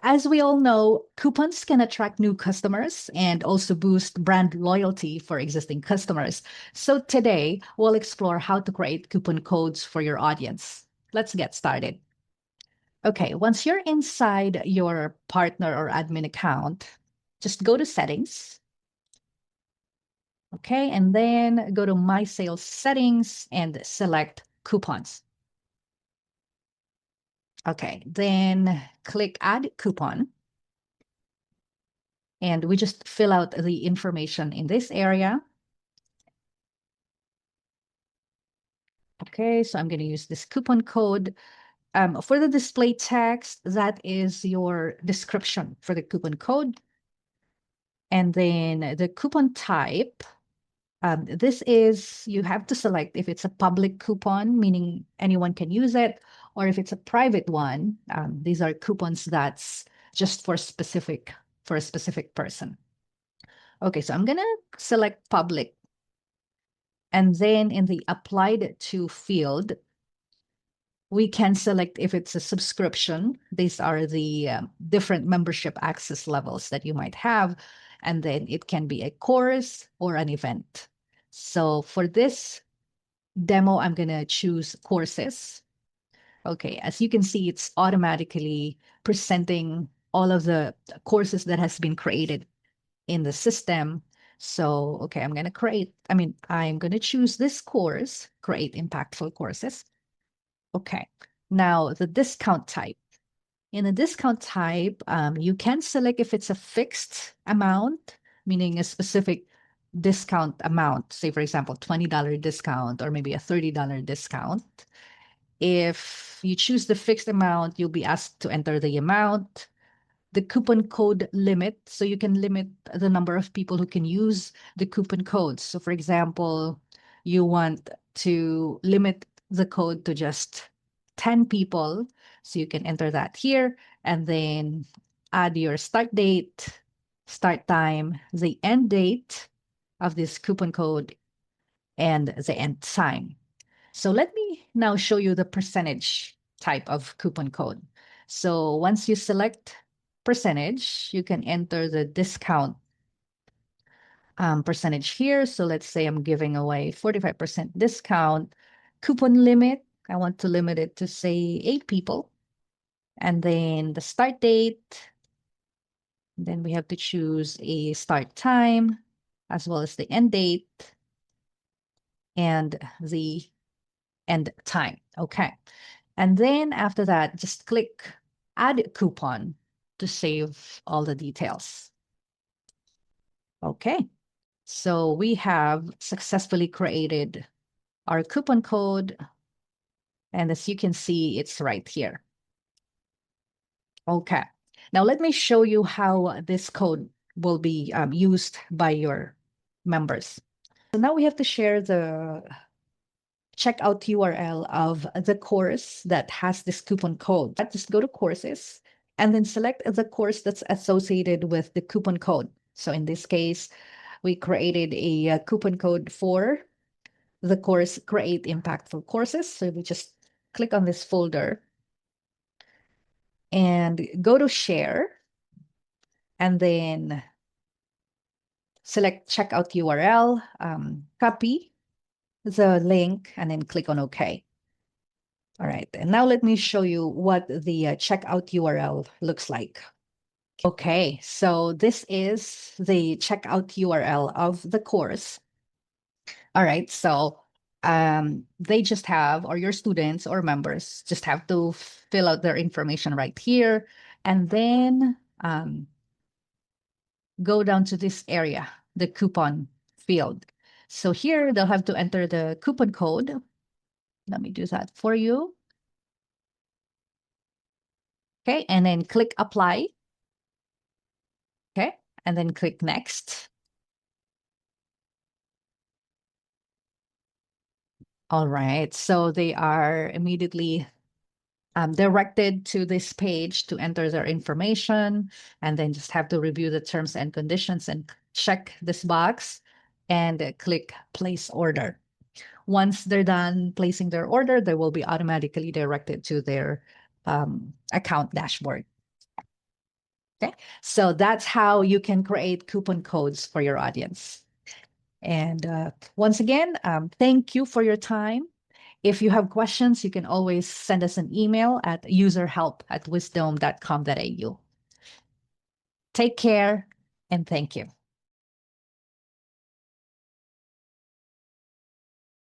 as we all know, coupons can attract new customers and also boost brand loyalty for existing customers. So today, we'll explore how to create coupon codes for your audience. Let's get started. Okay, once you're inside your partner or admin account, just go to settings. Okay, and then go to My Sales Settings and select Coupons. Okay, then click Add Coupon. And we just fill out the information in this area. Okay, so I'm going to use this coupon code. For the display text, that is your description for the coupon code. And then the coupon type, this is, you have to select if it's a public coupon, meaning anyone can use it, or if it's a private one. These are coupons that's just for a specific person. Okay, so I'm going to select public. And then in the applied to field, we can select if it's a subscription. These are the different membership access levels that you might have. And then it can be a course or an event. So for this demo, I'm going to choose courses. Okay, as you can see, it's automatically presenting all of the courses that has been created in the system. So, okay, I'm going to choose this course, create impactful courses. Okay, now the discount type. In the discount type, you can select if it's a fixed amount, meaning a specific discount amount, say, for example, $20 discount or maybe a $30 discount. If you choose the fixed amount, you'll be asked to enter the amount, the coupon code limit. So you can limit the number of people who can use the coupon codes. So for example, you want to limit the code to just 10 people. So you can enter that here and then add your start date, start time, the end date of this coupon code, and the end time. So let me now show you the percentage type of coupon code. So once you select percentage, you can enter the discount percentage here. So let's say I'm giving away 45% discount. Coupon limit, I want to limit it to say 8 people. And then the start date. Then we have to choose a start time as well as the end date and the end time. Okay. And then after that, just click Add Coupon to save all the details. Okay. So we have successfully created our coupon code. And as you can see, it's right here. Okay. Now let me show you how this code will be used by your members. So now we have to share the checkout URL of the course that has this coupon code. Just go to courses and then select the course that's associated with the coupon code. So in this case, we created a coupon code for the course Create Impactful Courses. So we just click on this folder and go to Share and then select Checkout URL, copy the link, and then click on OK. All right, and now let me show you what the checkout URL looks like. Okay, so this is the checkout URL of the course. All right, so they just have, or your students or members just have to fill out their information right here, and then go down to this area, the coupon field. So here they'll have to enter the coupon code. Let me do that for you. Okay, and then click Apply. Okay, and then click Next. All right, so they are immediately directed to this page to enter their information, and then just have to review the terms and conditions and check this box and click Place Order. Once they're done placing their order, they will be automatically directed to their account dashboard. Okay, so that's how you can create coupon codes for your audience. And once again, thank you for your time. If you have questions, you can always send us an email at userhelp@wisdome.com.au. Take care and thank you.